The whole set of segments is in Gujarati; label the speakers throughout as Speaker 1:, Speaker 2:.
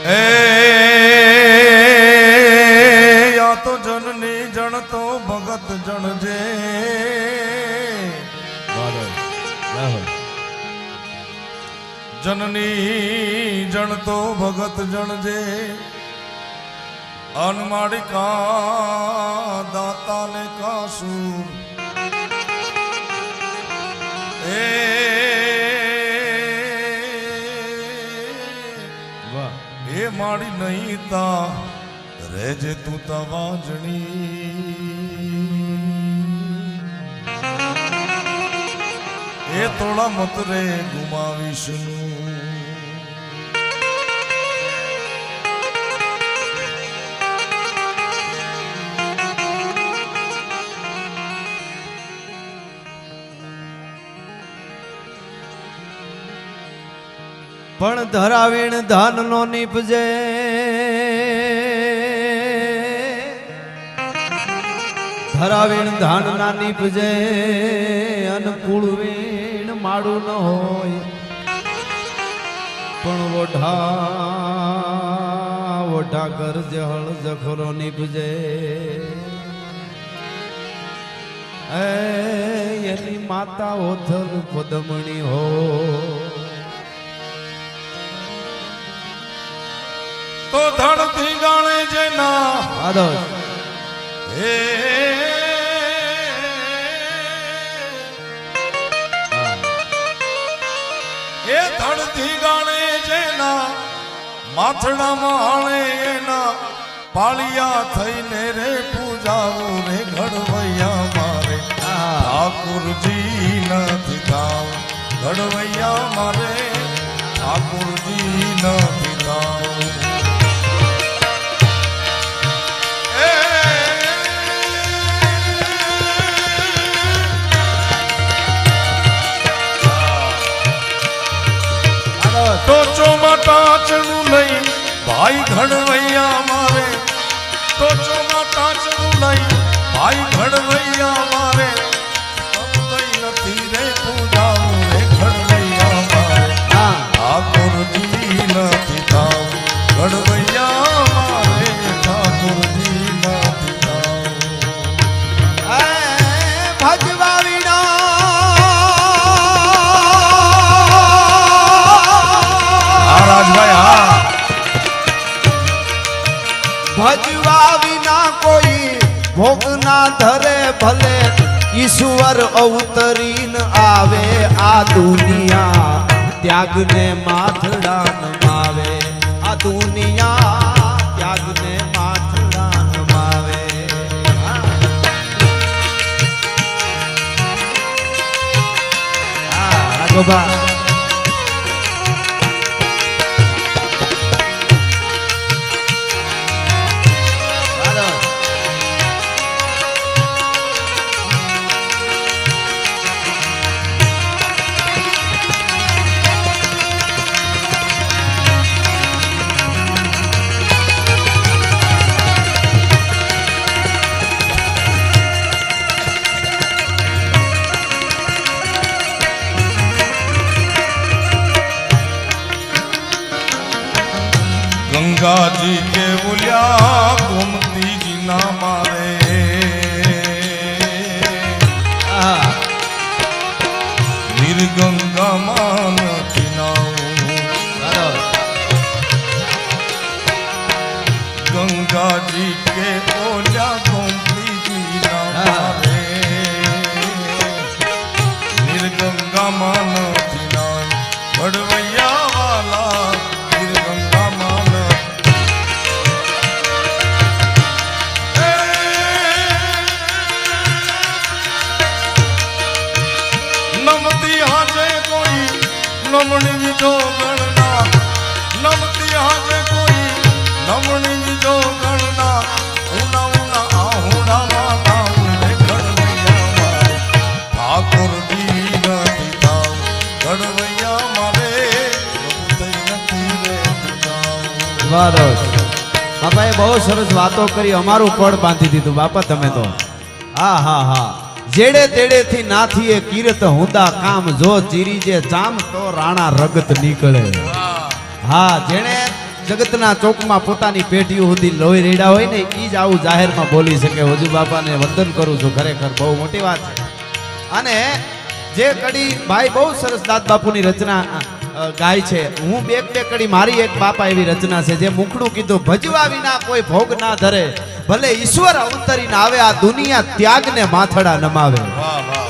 Speaker 1: ए या तो जननी जन तो भगत जन जे जननी जन तो भगत जन जे अनमाड़िका दाता ने कासूर ए माड़ी नहीं ता रेजे तू तवाजनी ए थोड़ा मत रे गुमा विष्णु
Speaker 2: पण धरावीण धान नो निपजे धरावीण धान ना निपजे अनुकूल वीण माड़ू न होय पण वोढा वोढा गरज हळ जखरो निपजे एनी माता ओथल पदमणी हो
Speaker 1: तो धड़ती गाने जेना
Speaker 2: आदर्श
Speaker 1: ए धड़ती गाने जेना माथड़ा माणे एना पालिया थईने रे पूजाओ रे घड़वैया मारे ठाकुर जी નથી થાવ ઘડવૈયા મારે ઠાकुर जी નથી થાવ टोचो टाचनु नहीं भाई घड़वैया मारे टोचो टाचनु नहीं भाई घड़वैया मारे तब गई नथी रे पूजाओ रे घड़वैया मारे ठाकुर जी नथी थाव घड़वैया मारे ठाकुर जी नथी थाव
Speaker 2: भजवा वीणा
Speaker 1: राजभाई हाँ
Speaker 2: भजवा विना कोई भोग ना धरे भले ईश्वर अवतरीन आवे आ दुनिया त्याग ने माथड़ा नमावे आ दुनिया त्याग ने माथड़ा नमावे राघोबा
Speaker 1: गंगा जी के बोलिया गोमती जी ना मारे निर्गंगा मान किनाओ गंगा जी के बोलिया गोमती जी ना मारे निर्गंगा मान किनाओ घड़वैया वाला निर्गंगा मान नमती हाजे कोई नमणी जो गणना नमती हाजे कोई नमणी जो गणना उना उना आहुड़ा माना उन्हें घड़वैया मारे ठाकुर जी नथी थाव घड़वैया मारे नथी रे पूजाओ बापाए बहुत सरस बातों करी अमारू पड़ बांधी दीधुं बापा तमे तो हाँ हाँ हाँ
Speaker 2: જેડે તેડે થી નાથીએ કીર્ત હુંદા કામ જો ચીરી જે ચામ તો રાણા રગત નીકળે. હા, જેણે જગતના ચોકમાં પોતાની પેઢીઓ સુધી લોહી રેડા હોય ને ઈ જ આવું જાહેરમાં બોલી શકે. વજુ બાપાને વંદન કરું છું, ખરેખર બહુ મોટી વાત છે. અને જે કડી ભાઈ બહુ સરસ દાદ બાપુની રચના ગાય છે. હું બે કડી મારી એક બાપા એવી રચના છે જે મુખડું કીધું ભજવા વિના કોઈ ભોગ ના ધરે, ભલે ઈશ્વર અવતરીને આવે આ દુનિયા ત્યાગને માથડા નમાવે.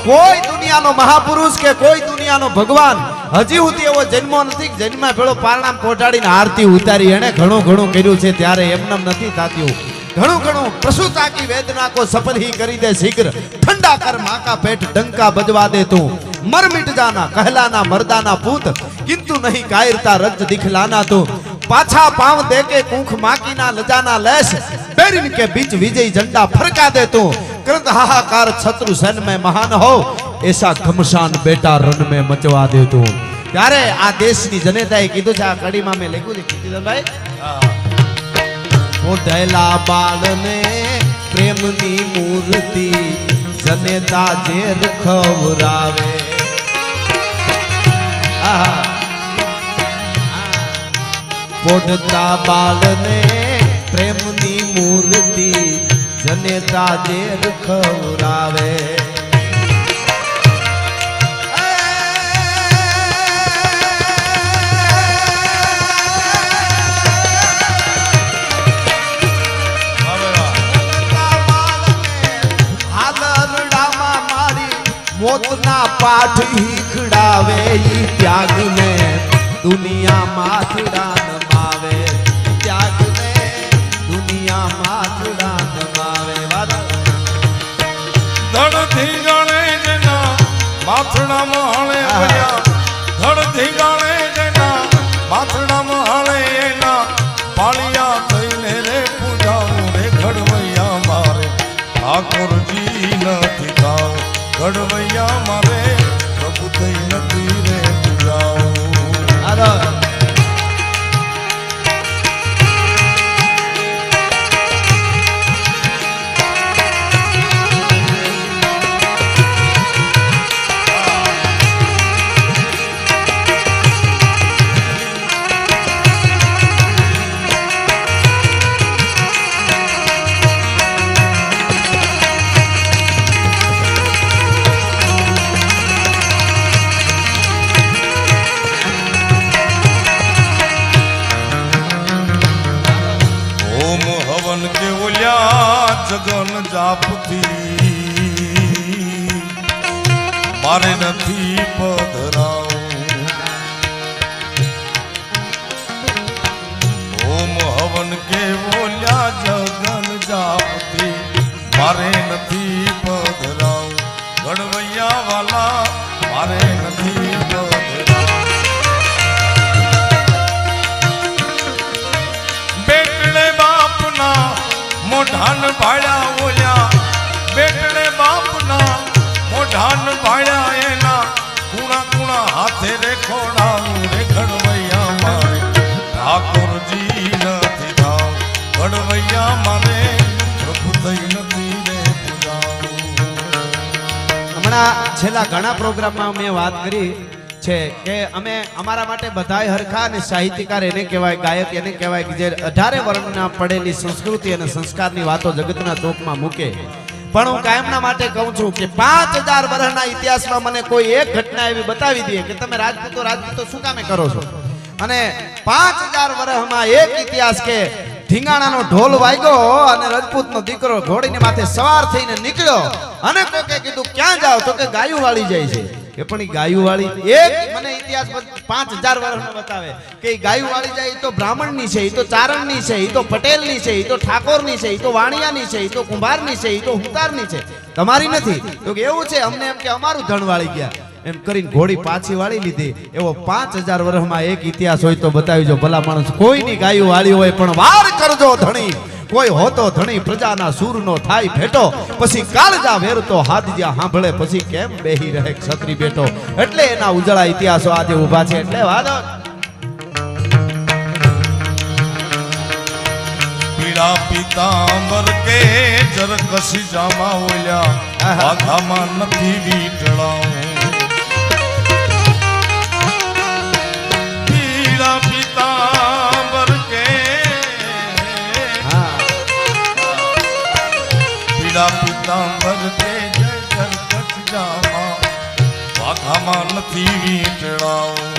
Speaker 2: કોઈ દુનિયાનો મહાપુરુષ કે કોઈ દુનિયાનો ભગવાન હજી સુધી એવો જન્મો નથી જન્મમાં પેલો પારણામ પોટાડીને આરતી ઉતારી. એને ઘણું ઘણું કર્યું છે ત્યારે એમનેમ નથી થાત્યું. ઘણું ઘણું પ્રસુતા કી વેદના કો સફल ही કરી દે શીઘ્ર, ઠંડા કર मां का पेट डंका बजवा दे तू, मर मिट जाना कहलाना मर्दाना पूत, किंतु नहीं कायरता रज दिखलाना तू, पाछा पांव दे के कूख माकी ना लजाना लेस, बैरिन के बीच विजय झंडा फरका दे तू, कृत हाहाकार शत्रु सैन में महान हो, ऐसा घमसान बेटा रन में मचवा दे तू. ત્યારે આ દેશની જનતાએ કીધું છે, આ કડીમાં મેં લખ્યું છે કીર્તિદાનભાઈ, ઓઢેલા બાળને પ્રેમની મૂર્તિ જનેતા ઝેર ખવરાવે. પોઢતા બાળને પ્રેમની મૂર્તિ જનેતા ઝેર ખવરાવે. મોતના પાઠ હીખડાવે ઈ ત્યાગને દુનિયા માથડા નમાવે, ત્યાગને દુનિયા માથડા નમાવે.
Speaker 1: ધડથી ગણે જેના માથડા મહાળે વયા, ધડથી ગણે જેના માથડા મહાળે એના પાળિયા થઈને રે પૂજાવું રે ઘડવૈયા મારે ઠાકોરજી નથી થાવ, ઘડવૈયા મારે પ્રભુ થઈ નથી રે પૂજાવું. કે ઓલ્યા જગન જાપથી મારે નથી પધરાવું, ઓમ હવન કે ઓલ્યા જગન જાપથી મારે નથી પધરાવું, ઘડવૈયા વાલા મારે નથી પધરાવું. બેટલે બાપના મોઢાન ભાળ્યા ઓલ્યા, બેટલે બાપના મોઢાન ભાળ્યા એના કુણા કુણા હાથે રે ખોડાવું રે ઘડવૈયા મારે ઠાકોરજી નથી થાવ, ઘડવૈયા મારે પ્રભુ થઈ નથી રે પૂજાવું.
Speaker 2: હમણાં છેલ્લા ઘણા પ્રોગ્રામમાં મેં વાત કરી છે કે અમે અમારા માટે બધાય હરખા અને સાહિત્યકાર એને કહેવાય, ગાયક એને કહેવાય કે જે 18 વર્ણના પડેલી સંસ્કૃતિ અને સંસ્કારની વાતો જગતના ચોકમાં મૂકે. પણ હું કાયમના માટે કહું છું કે 5000 વર્ષના ઇતિહાસમાં મને કોઈ એક ઘટના એવી બતાવી દે કે તમે રાજપૂતો શું કામે કરો છો, અને 5000 વર્ષમાં એક ઇતિહાસ કે ઢીંગાણાનો ઢોલ વાગ્યો અને રજપૂતનો દીકરો ઘોડીને માથે સવાર થઈને નીકળ્યો અને કોકે કીધું ક્યાં જાવ તો કે ગાયું વાળી જાય છે. એ પણ ગાયું વાળી એક મને ઇતિહાસ 5000 વર્ષનો બતાવે કે ગાયું વાળી જાય તો બ્રાહ્મણની છે, એ તો ચારણની છે, એ તો પટેલની છે, એ તો ઠાકોરની છે, એ તો વાણિયાની છે, એ તો કુંભારની છે, એ તો હુંતારની છે, તમારી નથી. તો કે એવું છે અમને એમ કે અમારું ધણ વાળી ગયા એમ કરીને ઘોડી પાછી વાળી લીધી. એવો 5000 વર્ષમાં એક ઇતિહાસ હોય તો બતાવીજો. ભલા માણસ કોઈની ગાયું વાળી હોય પણ વાર કરજો ધણી, કોઈ હોતો ધણી પ્રજાના સૂરનો થાય ભેટો, પછી કાળજા વેરતો હાદજ્યા સાંભળે પછી કેમ બેહી રહે ક્ષત્રિય બેટો. એટલે એના ઉજળા ઇતિહાસો આજે ઊભા છે. એટલે વાદો
Speaker 1: પીળા પીતાંબર કે જરકસી જામા ઓલ્યા વાઘામાં નથી વીટળાવું પીળા પીતાંબર કે પીળા પીતાંબર કે જરકસી જામા વાઘામાં નથી વીટળાવું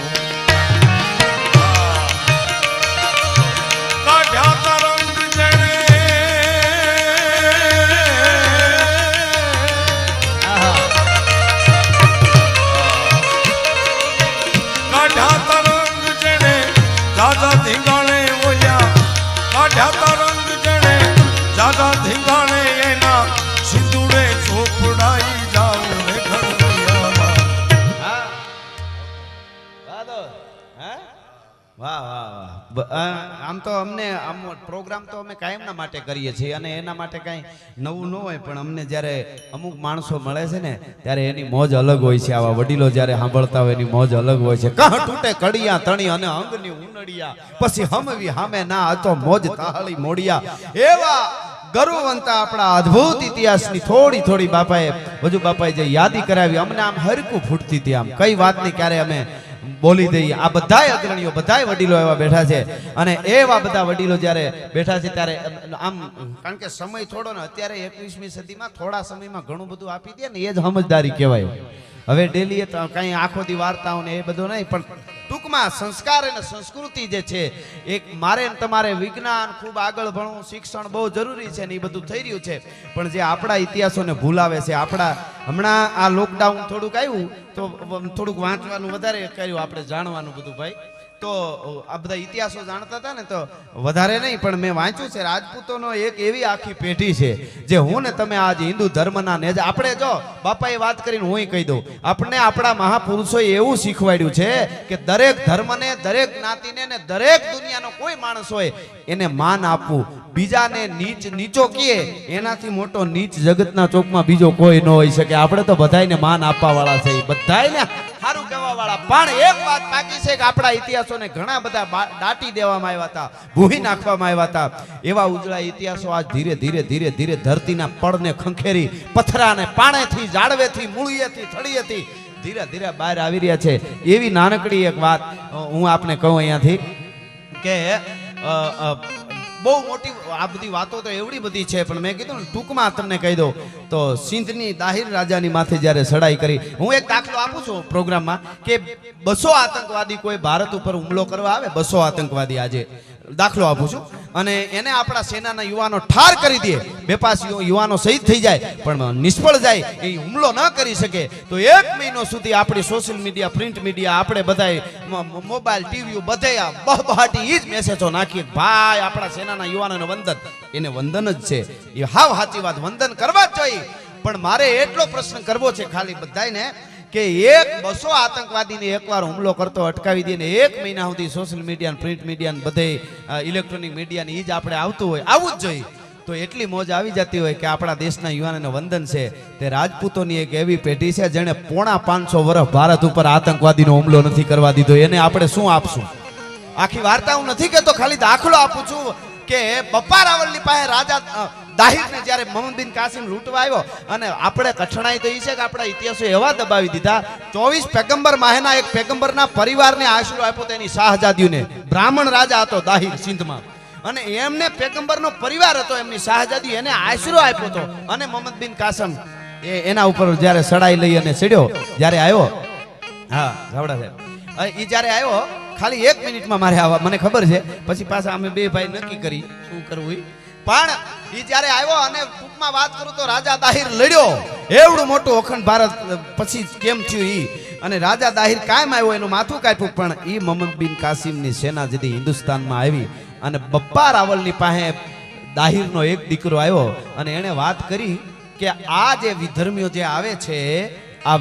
Speaker 2: આમ તો અમને આમ પ્રોગ્રામ તો અમે કાયમના માટે કરીએ છીએ અને એના માટે કાંઈ નવું ન હોય પણ અમને જ્યારે અમુક માણસો મળે છે ને ત્યારે એની મોજ અલગ હોય છે આવા વડીલો જ્યારે સાંભળતા હોય એની મોજ અલગ હોય છે કહ તૂટે કડિયા તણી અને અંગની ઉનડિયા પછી હમવી હામે ના હતો મોજ તાહળી મોડિયા એવા ગરુવંતા આપણા અદ્ભુત ઇતિહાસની થોડી બાપાએ વજુ બાપાએ જે યાદી કરાવી અમને આમ હરકું ફૂટતી હતી આમ કઈ વાતની ક્યારે અમે બોલી દઈએ આ બધાય અગ્રણીઓ બધાય વડીલો એવા બેઠા છે અને એવા બધા વડીલો જ્યારે બેઠા છે ત્યારે આમ કારણ કે સમય થોડો ને અત્યારે 21મી સદીમાં થોડા સમયમાં ઘણું બધું આપી દે ને એ જ સમજદારી કહેવાય હવે ડેલી કાંઈ આખો દી વાર્તાઓ ને એ બધું નહીં પણ ટૂંકમાં સંસ્કાર અને સંસ્કૃતિ જે છે એક મારે ને તમારે વિજ્ઞાન ખૂબ આગળ ભણવું શિક્ષણ બહુ જરૂરી છે ને એ બધું થઈ રહ્યું છે પણ જે આપણા ઇતિહાસોને ભૂલાવે છે આપણા હમણાં આ લોકડાઉન થોડુંક આવ્યું તો થોડુંક વાંચવાનું વધારે કર્યું આપણે જાણવાનું બધું ભાઈ તો આ બધા ઇતિહાસો જાણતા હતા ને તો વધારે નહીં પણ મેં વાંચ્યું છે રાજપૂતોનો એક એવી આખી પેઢી છે જે હું ને તમે આજ હિન્દુ ધર્મના ને આપણે જો બાપાએ વાત કરીને હું કહી દઉં આપણે આપણા મહાપુરુષોએ એવું શીખવાડ્યું છે કે દરેક ધર્મને દરેક જ્ઞાતિને ને દરેક દુનિયાનો કોઈ માણસ હોય એને માન આપવું બીજાને નીચો કીએ એનાથી મોટો નીચ જગતના ચોકમાં બીજો કોઈ ન હોઈ શકે આપણે તો બધાયને માન આપવા વાળા છે બધાયને સારું કહેવા વાળા પણ એક વાત બાકી છે કે આપણા ઇતિહાસોને ઘણા બધા દાટી દેવામાં આવ્યા હતા ભૂહી નાખવામાં આવ્યા હતા એવા ઉજળા ઇતિહાસો આજ ધીરે ધરતીના પડને ખંખેરી પથરાને પાણેથી જાળવેથી મૂળિયેથી થળિયેથી ધીરે બહાર આવી રહ્યા છે એવી નાનકડી એક વાત હું આપને કહું અહીંયાથી કે બહુ મોટી આ બધી વાતો તો એવડી બધી છે પણ મેં કીધું ને ટૂંકમાં તમને કહી દઉં તો સિંધની દાહિર રાજાની માથે જ્યારે ચડાઈ કરી હું એક દાખલો આપું છું પ્રોગ્રામમાં કે 200 આતંકવાદી કોઈ ભારત ઉપર હુમલો કરવા આવે 200 આતંકવાદી આજે દાખલો આપું છું અને એને આપણા સેનાના યુવાનો ઠાર કરી દે બેપાસ યુવાનો શહીદ થઈ જાય પણ નિષ્ફળ જાય એ હુમલો ન કરી શકે તો 1 મહિનો સુધી આપણી સોશિયલ મીડિયા પ્રિન્ટ મીડિયા આપણે બધાય મોબાઈલ ટીવી બધાય બહબહાટી એ જ મેસેજો નાખીએ ભાઈ આપણા સેનાના યુવાનોને વંદન એને વંદન જ છે એ હાવ સાચી વાત વંદન કરવા જ જોઈએ પણ મારે એટલો પ્રશ્ન કરવો છે ખાલી બધાને કે 200 આતંકવાદીને એકવાર હુમલો કરતો અટકાવી દે ને 1 મહિના સુધી સોશિયલ મીડિયા પ્રિન્ટ મીડિયા બધે ઇલેક્ટ્રોનિક મીડિયા ને એ જ આપણે આવતું હોય આવું જ જોઈએ તો એટલી મોજ આવી જતી હોય કે આપણા દેશના યુવાનોને વંદન છે તે રાજપૂતોની એક એવી પેઢી છે જેણે 550 વર્ષ ભારત ઉપર આતંકવાદીનો હુમલો નથી કરવા દીધો એને આપણે શું આપશું આખી વાર્તા હું નથી કહેતો ખાલી દાખલો આપું છું કે બપ્પા રાવલની પાસે રાજા દાહિરને જ્યારે મોહમ્મદ બિન કાસિમ લૂંટવા આવ્યો અને આપણે કઠણાઈ તો એ છે કે આપણા ઇતિહાસો એવા દબાવી દીધા 24 પેગમ્બર માહેના એક પેગમ્બરના પરિવારને આશરો આપ્યો તેની શાહજાદીઓને બ્રાહ્મણ રાજા હતો દાહિર સિંધમાં અને એમને પેગમ્બરનો પરિવાર હતો એમની શાહજાદી એને આશરો આપ્યો હતો અને મોહમ્મદ બિન કાસિમ એના ઉપર જ્યારે સડાઈ લઈ અને ચડ્યો જ્યારે આવ્યો હા જાવડા સાહેબ એ જ્યારે આવ્યો ખાલી 1 મિનિટમાં મારે આવવા મને ખબર છે પછી પાછા અમે બે ભાઈ નક્કી કરી શું કરવું પણ એ જ્યારે આવ્યો અને ટૂંકમાં વાત કરું તો રાજા દાહિર લડ્યો એવડું મોટું અખંડ ભારત પછી કેમ થયું ઈ અને રાજા દાહિર કાયમ આવ્યો એનું માથું કાપ્યું પણ ઈ મોહમ્મદ બિન કાસિમની સેના જેથી હિન્દુસ્તાનમાં આવી અને બપ્પા રાવલની પાસે દાહિરનો એક દીકરો આવ્યો અને એણે વાત કરી કે આ જે વિધર્મીઓ જે આવે છે આ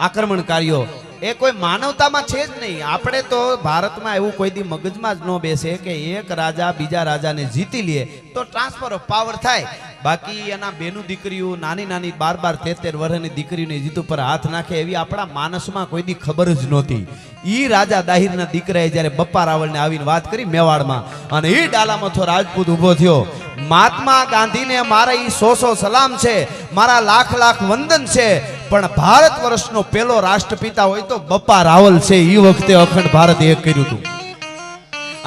Speaker 2: આક્રમણકારીઓ એ કોઈ માનવતામાં છે જ નહીં આપણે તો ભારતમાં એવું કોઈ દી મગજમાં જ ન બેસે કે એક રાજા બીજા રાજાને જીતી લે તો ટ્રાન્સફર ઓફ પાવર થાય બાકી એના બેનું દીકરીઓ નાની નાની 12-13 વર્ષની દીકરીઓની જીદ ઉપર હાથ નાખે એવી આપણા માનસમાં કોઈ દી ખબર જ નહોતી. ઈ રાજા દાહિરના દીકરાએ જ્યારે બપ્પા રાવળને આવીને વાત કરી મેવાડમાં, અને ઈ ડાલામથો રાજપૂત ઊભો થયો. મહાત્મા ગાંધીને મારા ઈ 100 સલામ છે, મારા લાખ વંદન છે, પણ ભારત વર્ષનો પહેલો રાષ્ટ્રપિતા હોય તો બપ્પા રાવલ છે. ઈ વખતે અખંડ ભારત એક કર્યું હતું.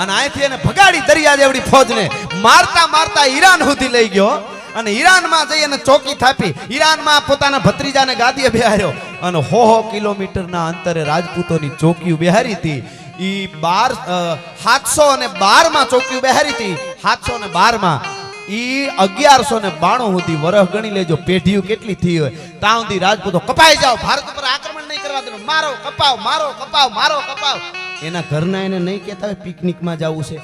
Speaker 2: અને અહીંથી એને ભગાડી દરિયા જેવડી ફોજને મારતા ઈરાન સુધી લઈ ગયો. અને ઈરાનમાં જઈ અને ચોકી થાપી. ઈરાનમાં પોતાના ભત્રીજાને ગાદીએ બેહાર્યો અને 100 કિલોમીટરના અંતરે રાજપૂતોની ચોકીઓ બેહારી હતી. ઈ 712 માં ચોકીઓ બેહારી હતી. 712 માં ઈ 1192 સુધી વરહ ગણી લેજો, પેઢીઓ કેટલી થઈ હોય. ત્યાં સુધી રાજપૂતો કપાઈ જાઓ, ભારત ઉપર આક્રમણ નહીં કરવા દેવાનું, મારો કપાવ, મારો કપાવ, મારો કપાવ. એના ઘરના એને નહીં કહેતા હોય પિકનિકમાં જવું છે,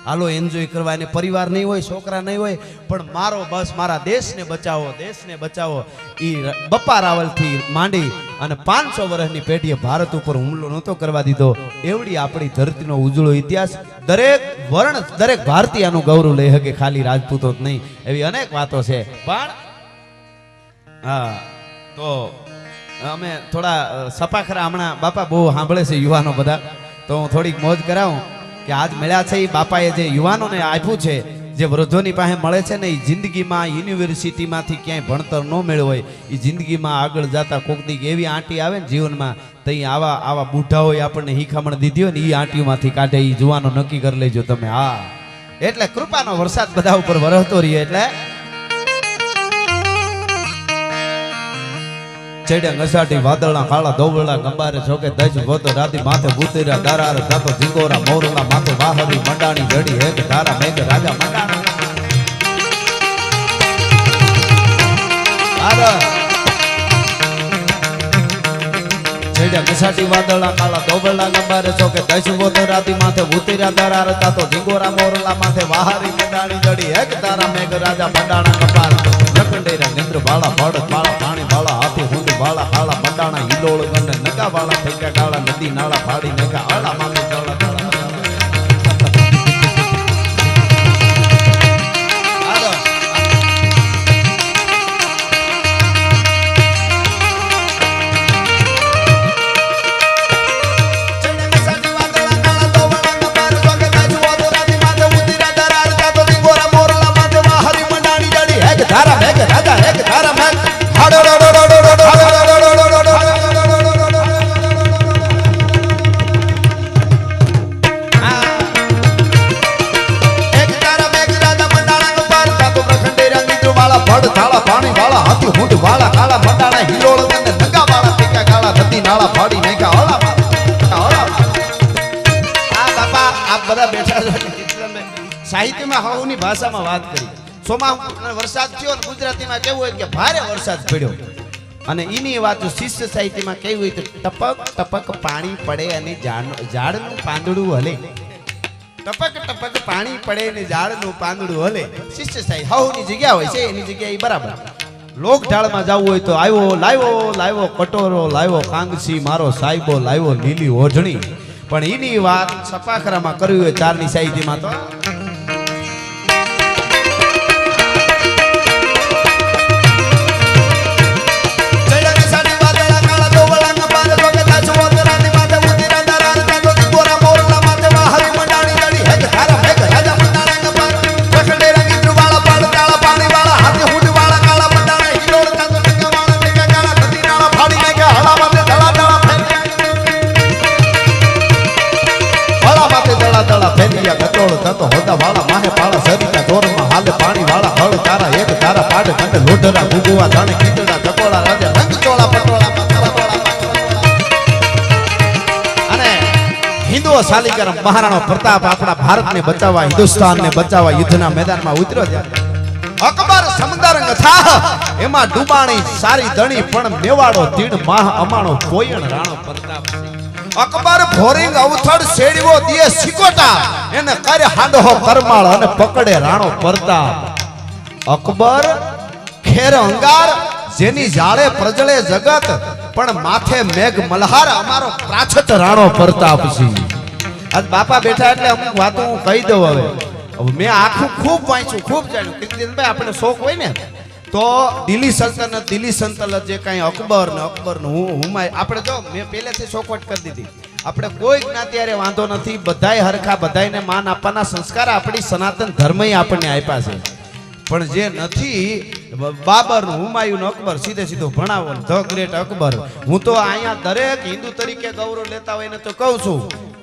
Speaker 2: હાલો એન્જોય કરવા, એને પરિવાર નહીં હોય, છોકરા નહીં હોય, પણ મારો બસ મારા દેશને બચાવો, દેશને બચાવો. એ બપ્પા રાવલથી માંડી અને 500 વર્ષની પેઢીએ ભારત ઉપર હુમલો નહોતો કરવા દીધો. એવડી આપણી ધરતીનો ઉજળો ઇતિહાસ. દરેક વર્ણ, દરેક ભારતીયનું ગૌરવ લઈ શકે, ખાલી રાજપૂતો જ નહીં. એવી અનેક વાતો છે. પણ હા, તો અમે થોડા સપાખરા હમણાં બાપા બહુ સાંભળે છે યુવાનો બધા, તો હું થોડીક મોજ કરાવું કે આજ મળ્યા છે એ બાપાએ જે યુવાનોને આપ્યું છે, જે વૃદ્ધોની પાસે મળે છે ને, એ જિંદગીમાં યુનિવર્સિટીમાંથી ક્યાંય ભણતર ન મેળવ્યું હોય, એ જિંદગીમાં આગળ જતા કોક દી એવી આંટી આવે ને જીવનમાં, તો આવા બુઢાઓએ આપણને હિખામણ દીધી હોય ને, એ આંટીઓમાંથી કાઢે. એ જુવાનો નક્કી કરી લેજો તમે. હા, એટલે કૃપાનો વરસાદ બધા ઉપર વરસતો રહીએ. એટલે ચડ્યા ઘસાટી વાદળના કાળા દોવળા ગંબારે છોકે દજ ગોતો રાતી માથે ભૂતેરા દારાર જાતો જીગોરા મોરલા માથે વાહરી મંડાણી જડી હેક ધારા મેઘ રાજા મંડાણા. ચડ્યા ઘસાટી વાદળના કાળા દોવળા ગંબારે છોકે દજ ગોતો રાતી માથે ભૂતેરા દારાર જાતો જીગોરા મોરલા માથે વાહરી મંડાણી જડી હેક ધારા મેઘ રાજા મંડાણા. કપાર નકંડેરા નિંદ્ર વાળા ભડ વાળા પાણી વાળા હાથી હુંડ વાળા કાળા મંડાણા હિલોળ ગંડ નગા વાળા ફેંકા કાળા નદી નાળા ફાડી નગા આળા મામે ચાળા ધારા મેઘ રાજા એક ધારા મેઘ હાડો એક ધારા મેઘ રાજા મંડાણા પાર તાતો પ્રખંડેરા નીચો વાળા ભડ થાળા પાણી વાળા હાથી હુંડ વાળા કાળા મંડાણા હિલોળ ગંને નગા વાળા ટીકા કાળા નદી નાળા ફાડી મેઘા હળા આ બાપા આપ બધા બેઠા છો. સાહિત્યમાં હવની ભાષામાં વાત કરી. સોમા વરસાદ થયો ને ગુજરાતીમાં કેવું હોય કે ભારે વરસાદ પડ્યો, અને એની વાત શિષ્ય સાહિત્યમાં કેવું હોય તો ટપક ટપક પાણી પડે અને ઝાડનું પાંદડું હલે. ટપક ટપક પાણી પડે ને ઝાડનું પાંદડું હલે. શિષ્ય સાહિત્ય હવની જગ્યા હોય છે, એની જગ્યા એ બરાબર. લોક ઢાળમાં જવું હોય તો લાવ્યો કટોરો, લાવ્યો કાંગસી, મારો સાહેબો લાવ્યો લીલી ઓઢણી. પણ એની વાત સપાખરામાં કરવી હોય ચારની સાહિત્યમાં તો લોઢરા ગુગુવા ધાણે કીટડા ચકોડા રાજા રંગ ચોળા પટોળા અને હિન્દુઓ શાલિગ્રામ મહારાણો પ્રતાપ આપણા ભારતને બચાવવા, હિન્દુસ્તાનને બચાવવા યુદ્ધના મેદાનમાં ઉતર્યો છે. અકબર સમંદર થાહ એમાં ડૂબાણી સારી ધણી, પણ મેવાડો તીડ માહ અમાણો કોયણ રાણો પ્રતાપ. અકબર ભોરિંગ અવથડ શેડવો દિયે સિકોટા, એને કરે હાંડો કરમાળ અને પકડે રાણો પ્રતાપ. અકબર ખેર અંગાર જેની જાળે પ્રજળે જગત, પણ માથે મેઘ મલ્હાર અમારો પ્રાછત રાણો પ્રતાપ છે. આજ બાપા બેઠા એટલે અમુક વાતો હું કહી દઉં. હવે મેં આખું ખૂબ વાંચ્યું, ખૂબ જાણ્યું. કીર્તિદાનભાઈ આપણે શોખ હોય ને તો દિલ્હી સલ્તનત જે કાંઈ અકબર ને હુમાય આપણે જો મેં પહેલેથી શોખવટ કરી દીધી. આપણે કોઈ જ્ઞાતિ હારે વાંધો નથી, બધાય હરખા, બધાયને માન આપવાના સંસ્કાર આપણી સનાતન ધર્મએ આપણને આપ્યા છે. પણ જે નથી બાબર હુમાયુન અકબર સીધું ભણાવો ધ ગ્રેટ અકબર. હું તો અહીંયા દરેક હિન્દુ તરીકે ગૌરવ લેતા હોય ને તો કહું છું,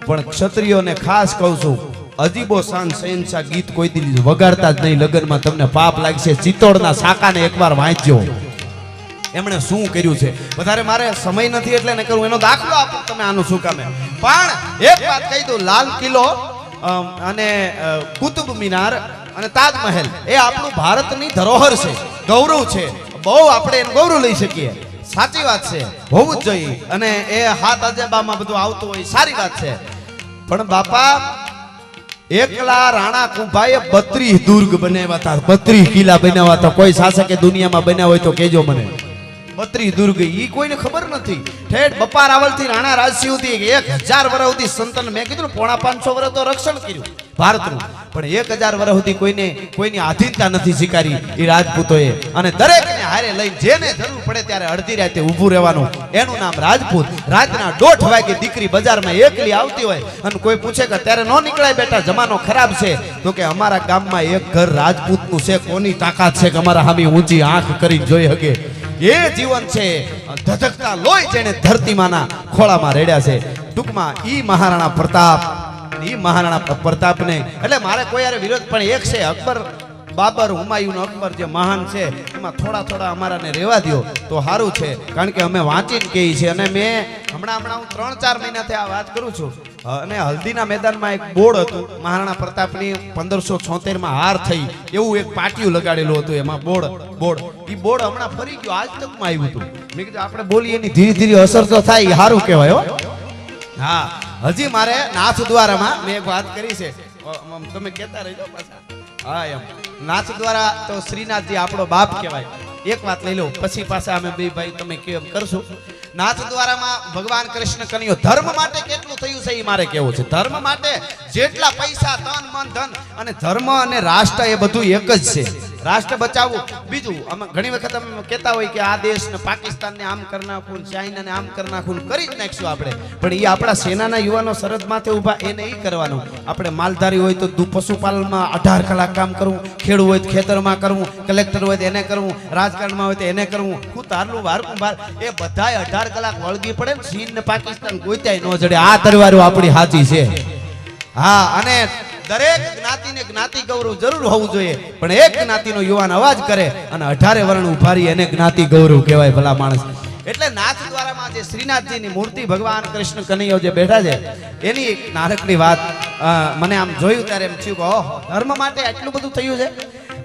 Speaker 2: પણ ક્ષત્રિયોને ખાસ કહું છું, અજીબો શાન શહેનશાહ ગીત કોઈ દી વગાડતા જ નહીં લગ્નમાં. તમને પાપ લાગશે. ચિત્તોડના સાકાને એકવાર વાંચજો, એમણે શું કર્યું છે. વધારે મારે સમય નથી એટલે ને કરું, એનો દાખલો આપો તમે આનું શું કામે. પણ એક વાત કહી દઉં, લાલ કિલ્લો અને કુતુબ મિનાર અને તાજમહેલ એ આપણું ભારતની ધરોહર છે, ગૌરવ છે. બહુ આપણે એનું ગૌરવ લઈ શકીએ. સાચી વાત છે, હોવું જ જોઈએ. અને એ હાથ અજબામાં બધું આવતું હોય, સારી વાત છે. પણ બાપા એકલા રાણા કુંભાઈએ 32 દુર્ગ બનાવ્યા હતા, 32 કિલ્લા બનાવ્યા હતા. કોઈ શાસકે દુનિયામાં બનાવ્યા હોય તો કહેજો મને. 32 દુર્ગ ઈ કોઈને ખબર નથી. ઠેઠ બપા રાવલથી રાણા રાજસિંહ સુધી 1000 વર્ષ સુધી સંતન, મેં કીધું 550 વર્ષ તો રક્ષણ કર્યું ભારતનું, પણ 1000 વર્ષ સુધી કોઈની આધીનતા નથી સ્વીકારી એ રાજપૂતોએ. અને દરેકને હારે લઈને જેને જરૂર પડે ત્યારે અડધી રાતે ઊભું રહેવાનું, એનું નામ રાજપૂત. રાતના 1:30 વાગે દીકરી બજારમાં એકલી આવતી હોય અને કોઈ પૂછે કે ત્યારે નો નીકળાય બેટા, જમાનો ખરાબ છે, તો કે અમારા ગામમાં એક ઘર રાજપૂતનું છે, કોની તાકાત છે કે અમારા હામી ઊંચી આંખ કરીને જોઈ શકે. એ જીવન છે, ધધકતા લોહી જેને ધરતીમાંના ખોળામાં રેડ્યા છે. ટૂંકમાં ઈ મહારાણા પ્રતાપને એટલે મારે કોઈ યાર વિરોધ, પણ એક છે અકબર, બાબર, હુમાયુન અકબર જે મહાન છે, એમાં થોડા અમારાને રહેવા દો તો સારું છે. કારણ કે અમે વાંચીને કહીએ છીએ. અને મેં હમણાં હું 3-4 મહિનાથી આ વાત કરું છું. અને હલ્દીના મેદાનમાં એક બોર્ડ હતું, મહારાણા પ્રતાપની 1576માં હાર થઈ એવું એક પાટિયું લગાડેલું હતું. એમાં બોર્ડ એ બોર્ડ હમણાં ફરી ગયો, આજ તકમાં આવ્યું હતું. મેં કીધું આપણે બોલીએ એની ધીરે ધીરે અસર તો થાય, એ સારું કહેવાય. હા, હજી મારે નાથ દ્વારામાં મેં એક વાત કરી છે, તમે કહેતા રહેજો પાછા. હા, એમ નાથ દ્વારા તો શ્રીનાથજી આપણો બાપ કહેવાય. એક વાત લઈ લો, પછી પાછા અમે બે ભાઈ તમે કેમ કરશું. નાથ દ્વારામાં ભગવાન કૃષ્ણ કન્યો ધર્મ માટે કેટલું થયું છે એ મારે કેવું છે. ધર્મ માટે જેટલા પૈસા, તન મન ધન, અને ધર્મ અને રાષ્ટ્ર એ બધું એક જ છે. રાષ્ટ્ર બચાવવું. બીજું અમે ઘણી વખત અમે કહેતા હોય કે આ દેશને પાકિસ્તાનને આમ કરી નાખવું, ચાઇનાને આમ કરી નાખવું, કરી જ નાખશું આપણે. પણ એ આપણા સેનાના યુવાનો સરહદ માથે ઊભા, એને એ કરવાનું. આપણે માલધારી હોય તો પશુપાલનમાં 18 કલાક કામ કરવું, ખેડૂત હોય તો ખેતરમાં કરવું, કલેક્ટર હોય તો એને કરવું, રાજકારણમાં હોય તો એને કરવું, હું તારલું વારકુંભાર, એ બધાય 18 કલાક વળગી પડે. ચીન ને પાકિસ્તાન ગોત્યાય ન જડે. આ તરવારો આપણી સાચી છે. હા, અને દરેક જ્ઞાતિને જ્ઞાતિ ગૌરવ જરૂર હોવું જોઈએ, પણ એક જ્ઞાતિનો યુવાન અવાજ કરે અને 18 વર્ણ ઉભારી એને જ્ઞાતિ ગૌરવ કહેવાય ભલા માણસ. એટલે નાથ દ્વારામાં જે શ્રીનાથજીની મૂર્તિ ભગવાન કૃષ્ણ કનૈયો જે બેઠા છે, એની એક નાનકડી વાત મને આમ જોયું ત્યારે એમ થયું કે ઓહો, ધર્મ માટે આટલું બધું થયું છે.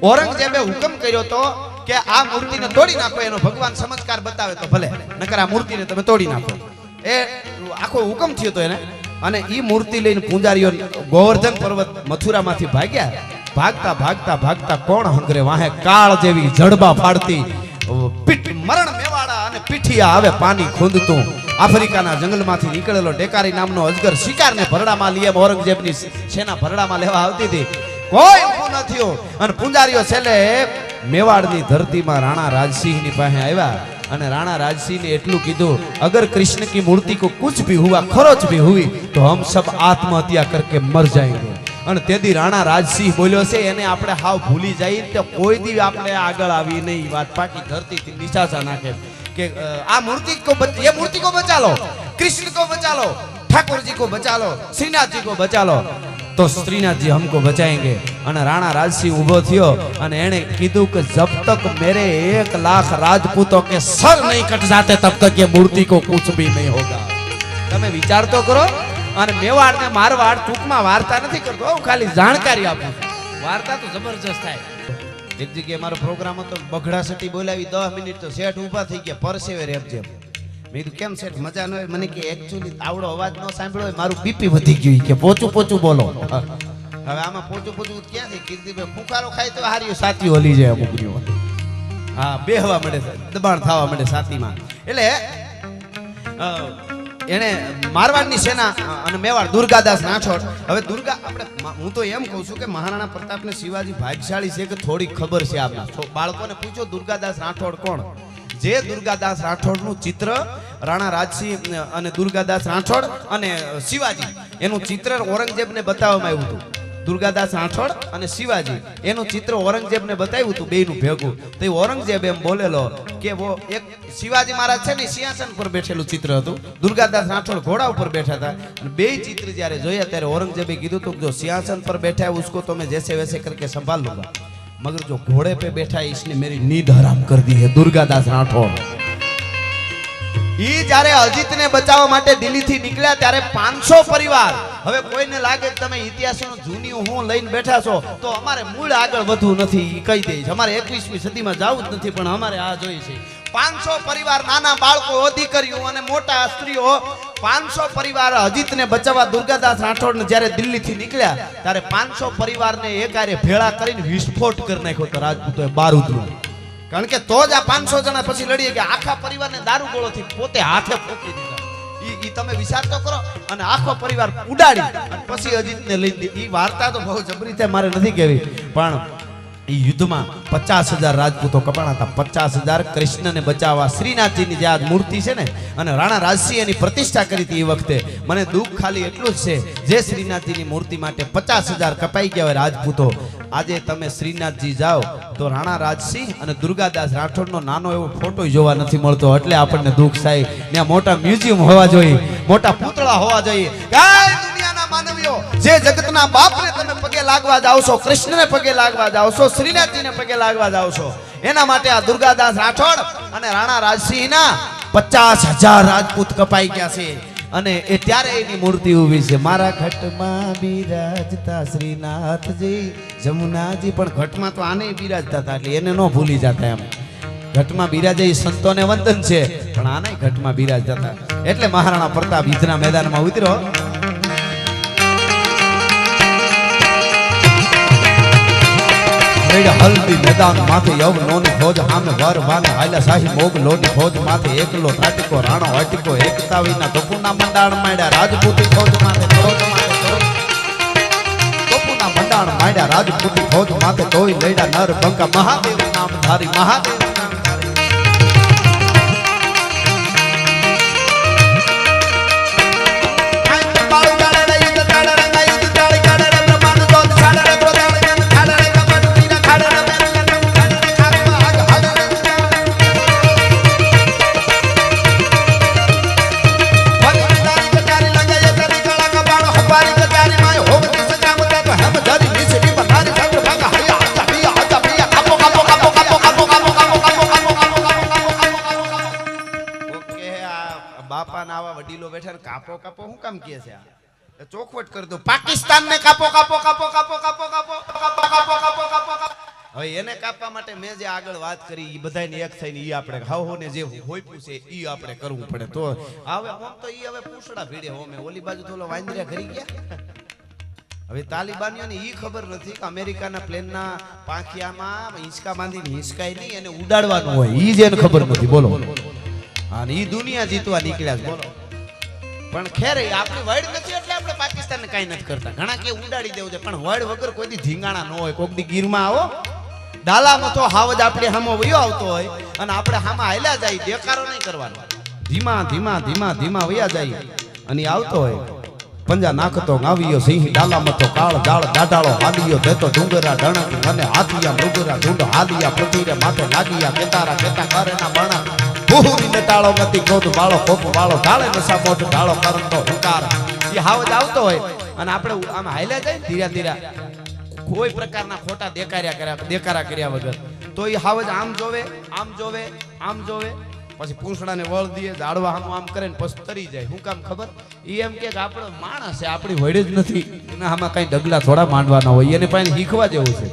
Speaker 2: ઔરંગઝેબે હુકમ કર્યો તો કે આ મૂર્તિને તોડી નાખો, એનો ભગવાન ચમત્કાર બતાવે તો ભલે, નકર આ મૂર્તિને તમે તોડી નાખો. એ આખો હુકમ થયો તો એને. અને ઈ મૂર્તિ લઈને પૂજારીઓ ગોવર્ધન પર્વત મથુરામાંથી ભાગતા કોણ હંગરે વાહે કાળ જેવી જડબા ફાડતી મરણ મેવાડા અને પીઠિયા આવે પાણી ખૂંદતું. આફ્રિકાના જંગલમાંથી નીકળેલો ડેકારી નામનો અજગર શિકારને ભરડામાં લઈ ઔરંગઝેબની સેના ભરડામાં લેવા આવતી હતી. કોઈ ઊભું ન થયું. અને પૂજારીઓ છેલ્લે મેવાડની ધરતીમાં રાણા રાજસિંહની પાસે આવ્યા અને રાણા રાજસિંહ ને એટલું કીધું, અગર कृष्ण की मूर्ति को कुछ भी हुआ, खरोच भी हुई तो हम सब आत्महत्या करके मर जाएंगे. અને તેથી રાણા રાજસિંહ બોલ્યો છે, એને આપણે હાવ ભૂલી જઈએ તો કોઈ દી આપણે આગળ આવી નહીં. વાત પાકી ધરતીથી નિશાસા નાખે કે આ મૂર્તિ કો ये मूर्ति को बचा लो, कृष्ण को बचा लो, ठाकुर जी को बचा लो, श्रीनाथ जी को बचा लो तो श्रीनाथ जी हमको बचाएंगे. અને રાણા રાજસિંહ ઊભો થયો અને એણે કીધું કે જબ તક મેરે 1 લાખ રાજપૂતોं के सर नहीं कट जाते तब तक ये मूर्ति को कुछ भी नहीं होगा. તમે વિચાર તો કરો. અને મેવાડ ને મારવાડ ટૂંકમાં વાર્તા નથી કરતો, હું ખાલી જાણકારી આપું. વાર્તા તો જબરજસ્ત થાય. એક જગ્યાએ મારો પ્રોગ્રામ હતો, બગડા સટી બોલાવી 10 મિનિટ તો શેઠ ઊભા થઈ ગયા, પરસેવે રેપજે. મેં કીધું કેમ શેઠ મજા ન હોય? મને કે એકચ્યુઅલી આવડો અવાજ ન સાંભળ્યો હોય, મારું બીપી વધી ગયું કે પોચું બોલો. હવે આમાં પોચું ક્યાં થઈ? કીર્તિભાઈ ફૂંકારો ખાય તો હાર્યું સાતી હલી જાય અમુકની. હા, બેહવા મળે, દબાણ થવા મળે છાતીમાં. એટલે એણે મારવાડની સેના અને મેવાડ દુર્ગાદાસ રાઠોડ. હવે દુર્ગા આપણે હું તો એમ કહું છું કે મહારાણા પ્રતાપને શિવાજી ભાગ્યશાળી છે કે થોડી ખબર છે આપના બાળકોને પૂછો દુર્ગાદાસ રાઠોડ કોણ. જે દુર્ગાદાસ રાઠોડનું ચિત્ર રાણા રાજસિંહ અને દુર્ગાદાસ રાઠોડ અને શિવાજી એનું ચિત્ર ઔરંગઝેબને બતાવવામાં આવ્યું હતું. દુર્ગાદાસ રાઠોડ અને શિવાજી એનું ચિત્ર ઔરંગઝેબને બતાવ્યું હતું બેયનું ભેગું. તો એ ઔરંગઝેબ એમ બોલેલો કે વો એક શિવાજી મહારાજ છે ને સિંહાસન પર બેઠેલું ચિત્ર હતું, દુર્ગાદાસ રાઠોડ ઘોડા ઉપર બેઠા હતા. અને બે ચિત્ર જ્યારે જોયા ત્યારે ઔરંગઝેબે કીધું હતું જો સિંહાસન પર बैठा है उसको तो मैं जैसे वैसे करके संभाल लूंगा, मगर जो घोड़े पे बैठा है इसने मेरी नींद हराम कर दी है. દુર્ગાદાસ રાઠોડ ઈ જ્યારે અજીતને બચાવવા માટે દિલ્હીથી નીકળ્યા ત્યારે 500 પરિવાર. હવે કોઈને લાગે કે તમે ઇતિહાસનો જૂની હું લઈને બેઠા છો તો અમારે મૂળ આગળ વધવું નથી ઈ કહી દે છે. અમારે 21મી સદીમાં જવું જ નથી, પણ અમારે આ જોઈએ છે. 500 પરિવાર, નાના બાળકો, દીકરીઓ અને મોટા સ્ત્રીઓ, 500 પરિવાર અજીતને બચાવવા દુર્ગાદાસ રાઠોડને જ્યારે દિલ્હીથી નીકળ્યા ત્યારે 500 પરિવારને એકારે ભેળા કરીને વિસ્ફોટ કરી નાખ્યો તો રાજપૂતોએ બારૂદનો. કારણ કે તો જ આ 500 જણા પછી લડીએ કે આખા પરિવારને દારૂ ગોળોથી પોતે હાથે ફૂંકી દીધા. ઈ તમે વિચાર તો કરો. અને આખો પરિવાર ઉડાડી અને પછી અજીતને લઈ દીધી. ઈ વાર્તા તો બહુ જબરી છે, મારે નથી કહેવી. પણ ઈ યુદ્ધમાં 50,000 રાજપૂતો કપાણા હતા. 50,000 કૃષ્ણને બચાવવા શ્રીનાથજીની જે આ મૂર્તિ છે ને, અને રાણા રાજસિંહ એની પ્રતિષ્ઠા કરી હતી એ વખતે. મને દુઃખ ખાલી એટલું જ છે જે શ્રીનાથજીની મૂર્તિ માટે 50,000 કપાઈ ગયા હોય રાજપૂતો. આજે તમે શ્રીનાથજી જાઓ તો રાણા રાજસિંહ અને દુર્ગાદાસ રાઠોડનો નાનો એવો ફોટો જોવા નથી મળતો. એટલે આપણને દુઃખ થાય. ત્યાં મોટા મ્યુઝિયમ હોવા જોઈએ, મોટા પૂતળા હોવા જોઈએ. ગાય દુનિયાના માનવીઓ, જે જગતના બાપને તમે પગે લાગવા જાવ છો, કૃષ્ણને પગે લાગવા જાવ છો, શ્રીનાથજીને પગે લાગવા જાવ છો, એના માટે આ દુર્ગાદાસ રાઠોડ અને રાણા રાજસિંહના 50,000 રાજપૂત કપાઈ ગયા છે. અને એ ત્યારે એની મૂર્તિ ઊભી છે. મારા ઘટમાં બિરાજતા શ્રીનાથજી જમુનાજી. પણ ઘટમાં તો આને બિરાજતા હતા એટલે એને ન ભૂલી જતા. એમ ઘટમાં બિરાજે એ સંતોને વંદન છે, પણ આને ઘટમાં બિરાજતા હતા. એટલે મહારાણા પ્રતાપ યુદ્ધના મેદાનમાં ઉતર્યો. હલ્દી મેદાન માથે યવનોની ફોજ સામે વરવાને હાલ્યા શાહી મોગલોની ફોજ માથે એકલો ત્રાટકો રાણો અટકો એકતા વિના તોપુના મંડાણ માંડ્યા રાજપૂતી ફોજ માથે તોપુના મંડાણ માંડ્યા રાજપૂતી ફોજ માથે તોય લડ્યા નર બંકા મહાદેવ નામ ધારી મહાદેવ નામ ધારી. કાપો કાપો હું કામ કહે છે? ચોખવટ કરી દો. પાકિસ્તાનને કાપો કાપો કાપો કાપો કાપો કાપો કાપો કાપો કાપો કાપો. હવે એને કાપવા માટે મેં જે આગળ વાત કરી એ બધાને એક થઈને ઈ આપણે હાવોને જે હોઈપું છે ઈ આપણે કરવું પડે. તો હવે હું તો ઈ હવે પૂછડા ભીડે હોમે ઓલી બાજુ તો વાંદરિયા કરી ગયા. હવે તાલિબાનીઓને ઈ ખબર નથી કે અમેરિકાના પ્લેનના પાંખિયામાં હિંચકા બાંધીને હિંચકાય નહીં એને ઉડાડવાનું હોય. ઈ જ એને ખબર નથી. બોલો. અને ઈ દુનિયા જીતવા નીકળ્યા. બોલો. પણ ખેર આપણી વડ નથી એટલે આપણે પાકિસ્તાનને કાઈ નથી કરતા. ઘણા કે ઉડાડી દેવું છે, પણ વડ વગર કોઈ દી ધીંગાણા ન હોય. કોક દી ગીરમાં આવો ડાલામાં તો હાવજ આપણે હામો વયો આવતો હોય અને આપણે હામાં હાલ્યા જાય, દેકારો નહીં કરવાનો. ધીમા ધીમા ધીમા ધીમા વયા જાય અને આવતો હોય. પંજા નાખતો ગાવિયો સિંહ ડાલામાં તો કાળ જાળ દાઢાળો હાલિયો દેતો ડુંગરા ડણક અને હાથિયા મૃગરા ઢૂંઢ હાલિયા પૃથ્વીરે માથે લાગિયા કેતારા કેતા કરેના બણા ભૂરીને તાળો નથી કોટ વાળો કોપ વાળો ઢાળે નશા મોટ ઢાળો કરતો હુંકાર. એ હાવજ આવતો હોય અને આપણે આમ હાલ્યા જાય ધીરા ધીરા કોઈ પ્રકારના ખોટા દેકારા કર્યા વગર તો એ હાવજ આમ જોવે આમ જોવે આમ જોવે પછી પૂંછડાને વળ દે ઝાડવા આમ કરે ને પછી તરી જાય. શું કામ ખબર? એ એમ કે આપણો માણસ છે, આપણી વડે જ નથી. એના આમાં કઈ ડગલા થોડા માંડવાના હોય, એને પાસે શીખવા જેવું છે.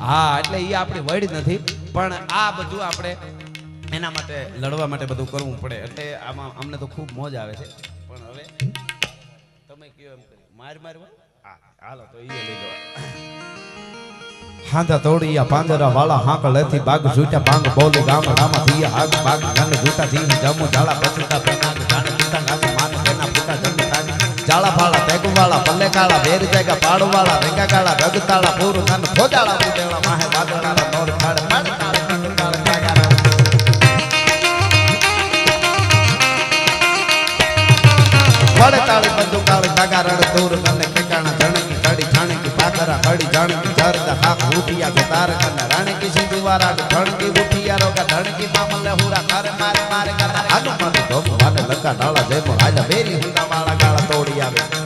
Speaker 2: હા, એટલે એ આપણી વડ નથી, પણ આ બધું આપણે એના માટે લડવા માટે બધું કરવું પડે. એટલે આમાં અમને તો ખૂબ મોજ આવે છે. પણ હવે તમે કયો એમ કરી માર હા હાલો તો એ લઈ જવા. હાંધા તોડિયા પાંજરા વાળા હાંક લેથી બાગ ઝૂટા બાંગ બોલી ગામ ગામ થિયા આગ બાગ ગંગ ઝૂટા ધી જમુ ઝાલા બચતા પેનાગ ગાને ઝૂટા ગામ માન પેના જાળા ફાળા ભેગવાળા પલ્લે કાળા વેર જાયગા પાડવાળા ભેગા કાળા ગગતાળા પૂર કાન ખોજાળા ઉડેળા માહે વાદળાળા નોર ખાડ પાડ વડે તાળી બંદુ કાળી તાગા રણ દૂર કને ઠેકાણા જણકી કડી છાણકી પાકરા કડી જાણકી જરદા ખાક ઉઠિયા કે તાર કને રાણકી સિંધુવારા ધણકી ઉઠિયા રોગા ધણકી મામલે હુરા કરે મારે મારે કરા હનુમાન ધોમ વાને લકા ડાળા જેમ આજા બેરી હુંડા વાળા ગાળા તોડી આવે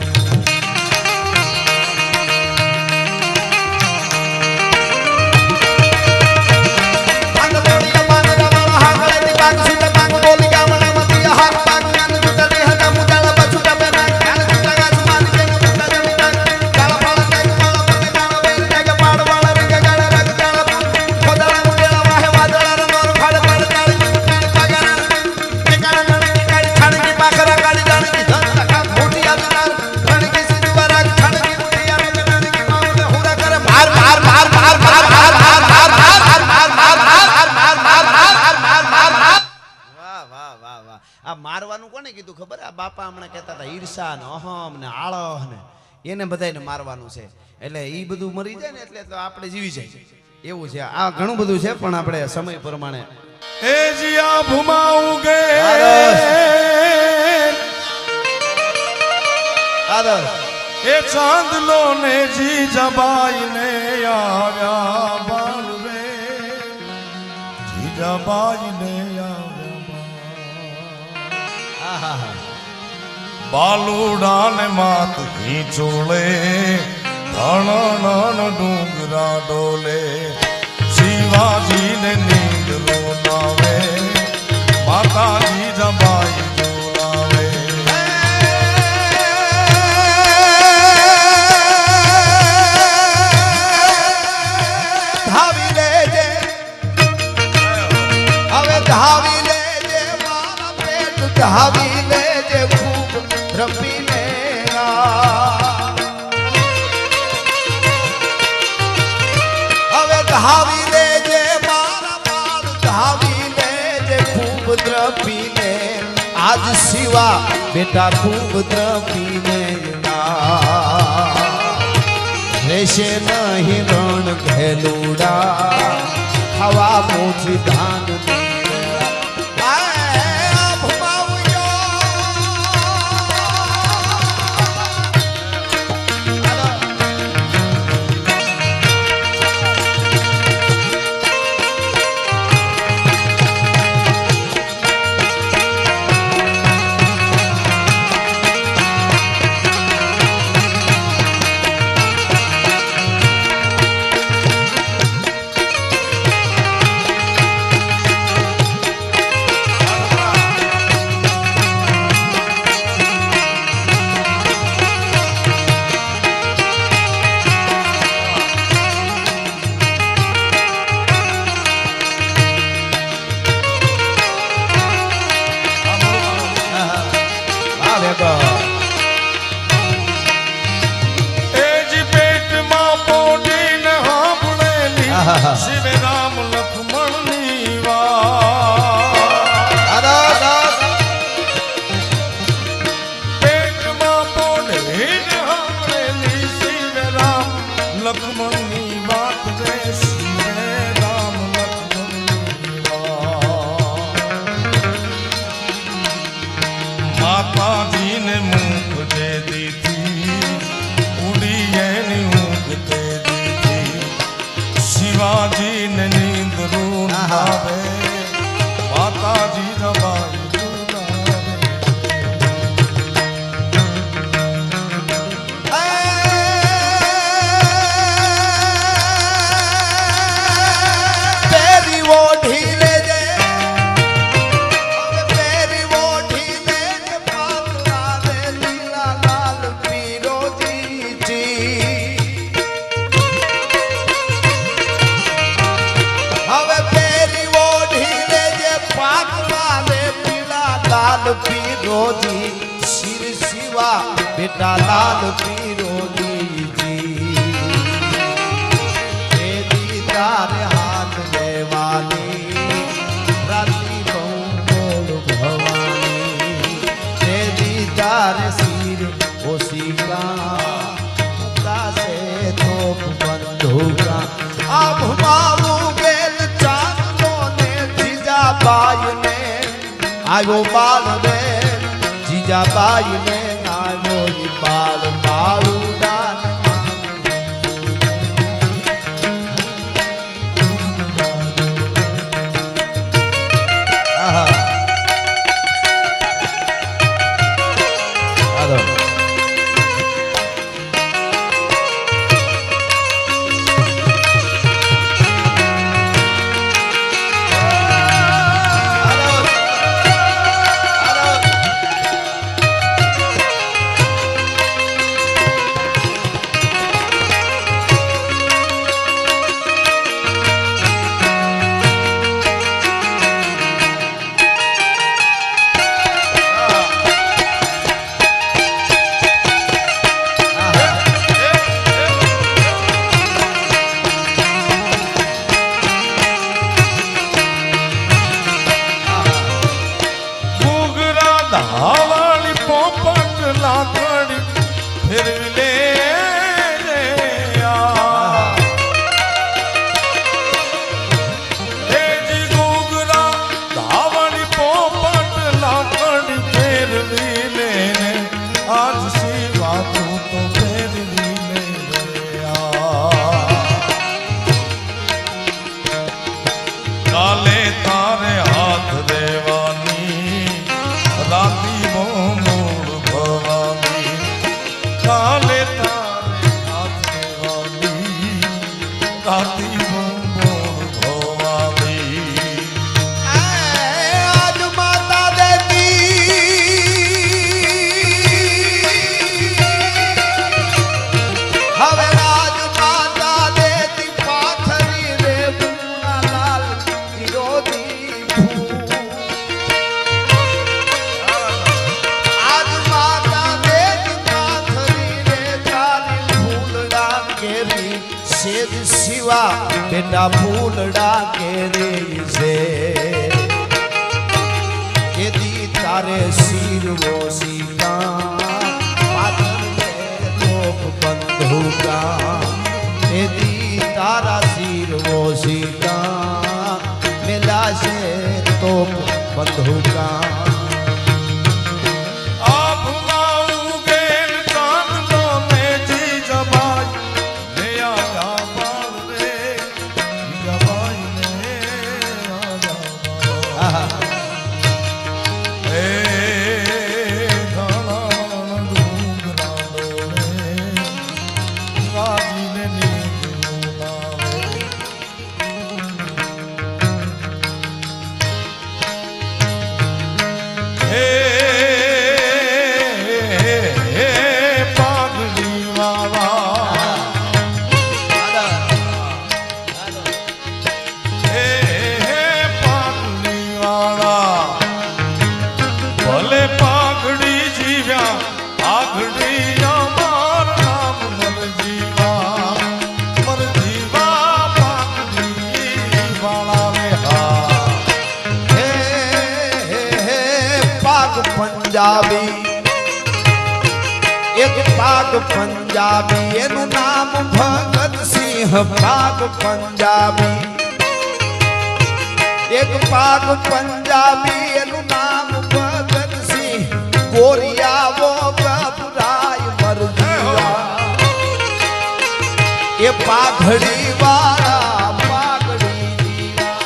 Speaker 2: મારવાનું કોને કીધું ખબર આ બાપા હમણાં કહેતા હતા ઈર્ષા ને અહમ ને આળહ ને એને બધાને મારવાનું છે એટલે ઈ બધું મરી જાય ને એટલે આપણે જીવી જાય એવું છે આ ઘણું બધું છે પણ આપણે સમય પ્રમાણે
Speaker 1: એ જીયા ભુમાઉ ગે
Speaker 2: આદર
Speaker 1: એ ચાંદલો ને જી જબાઈ ને આવ્યા બાલ રે જી જબાઈ ને બાલુડા ને માત હિંચોળે ધણ ડુંગરા ડોલે શિવાજી ને નીંદ રોનાવે માતાજી જબાઈ જોડાવે
Speaker 2: ધાવી લેજે હવે ધાવી લેજે મારા પેટ ધાવી લેજે રપીને હવે ધાવી લેજે મારા બાળ ધાવી લેજે ખૂબ દ્રપીને આજ શિવા બેટા ખૂબ દ્રપીને રહેશે નહીં રણ ઘેલુડા હવા મોછી ધાન
Speaker 1: શિવ રામ લક્ષ્મણ ની વાત પેટમાં પોઢીને સાંભળેલી શિવ રામ લક્ષ્મણ ની વાત રે શિવ રામ લક્ષ્મણ ની વાત માતાજીને મુખ દે દીધી ઉડી એની ઊંઘ તે શિવાજી ને નીંદ રૂન આવે માતાજી જબાઈ
Speaker 2: પેરી ઓઢી લેજે પેરી ઓઢી લેજે પાતળા રે લીલા લાલ પીરોજી હવે પેરી ઓઢી લેજે પાતળા રે પીળા લાલ પીરોજી શિર શિવા બેટા લાલ પીરોજી તેરી તારે હાથ દેવાની રાતી બહુ બોલ ભવાની તેરી તારે શિર ઓ આવ્યો બાલ રે જીજાબાઈ ને આવ્યો ઈ બાલ બાળુડા
Speaker 1: ધાવાળી પોપટ લાકડી ફેરવી લે રે આ. હે જી ઘૂઘરા ધાવાળી પોપટ લાકડી ફેરવી લે ને આજ સિવા તું તો ફેરવી લે રે આ. કાલે તારે હાથ દેવાની રાતી મોર ભવાની કાલે તારે હાથ દેવાની રાતી મોર ભવાની.
Speaker 2: આજ માતા હવે રાજ માતા દેતી પાથરી રે ગુના લાલ વિરોધી આજ માતા દેતી પાથરી રે ચાલી ફૂલડા કેરી સેજ શિવા બેટા ફૂલડા કેરી છે એદી તારે શિરવો સીતા પાથર રે તોપ બંધુકા એદી તારા શિરવો સીતા મેલાશે તોપ બંધુકા
Speaker 1: આભમાં ઉગેલ ચાંદલો ને જીજાબાઈ ને આજા બાળ રે જીજાબાઈ ને આજા બાળ.
Speaker 2: આહા
Speaker 1: હે ઘણા ડુંગરા ડોળે રાજીને નીકળું લાવે. હે પાઘડી વાળા હે પાઘડી વાળા ભલે પાઘડી જીવ્યા પાઘડી અમાર નામ મર જીવા પાઘડી વાળા રે હા.
Speaker 2: હે પાક પંજાબી એક પાક પંજાબી એનું નામ ભગત સિંહ પાક પંજાબી એક પાક પંજાબી એનું નામ ભગત સિંહ ગોરિયાવો ગભરાય મરજીવા એ પાઘડી વાળા પાઘડી જીવા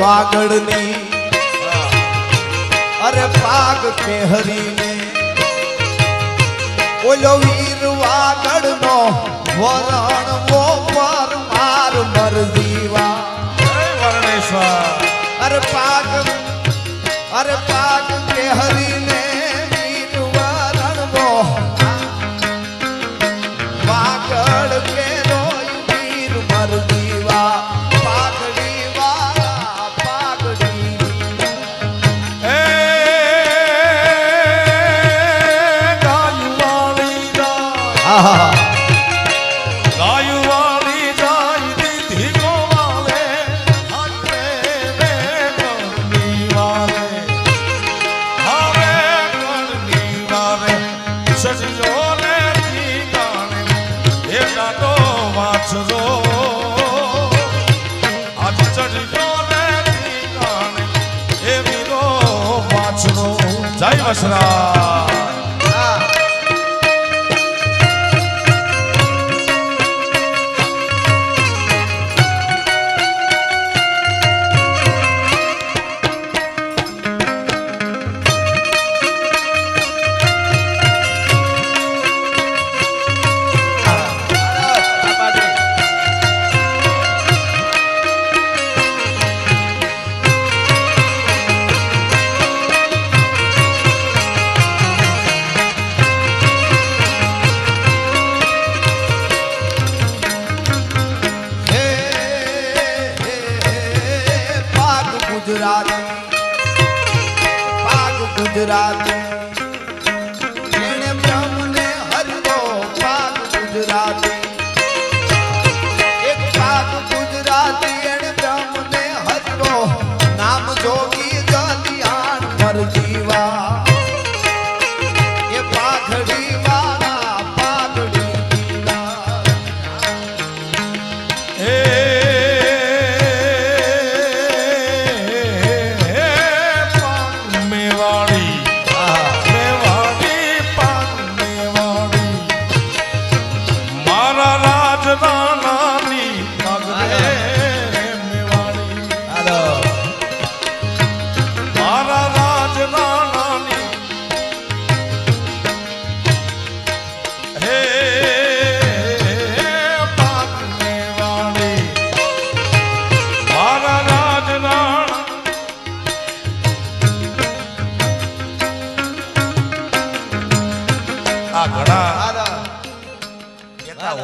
Speaker 2: વાગડની અરે પાગ કેહરીને ઓલો વીર વાગડનો વરણ મોર માર મરજીવા અરે પાગ કેહરીને વીર વરણનો વાગડ કેરો વીર મરજીવા પાઘડી વાળા પાઘડી આહા
Speaker 1: જય વસરા
Speaker 2: ગુજરાતી એને બ્રહ્મને હરવો પાક ગુજરાતી એક પાક ગુજરાતી એને બ્રહ્મને હરવો નામ જોગી જલિયાણ મરજીવા એ પાઘડી વાળા પાઘડી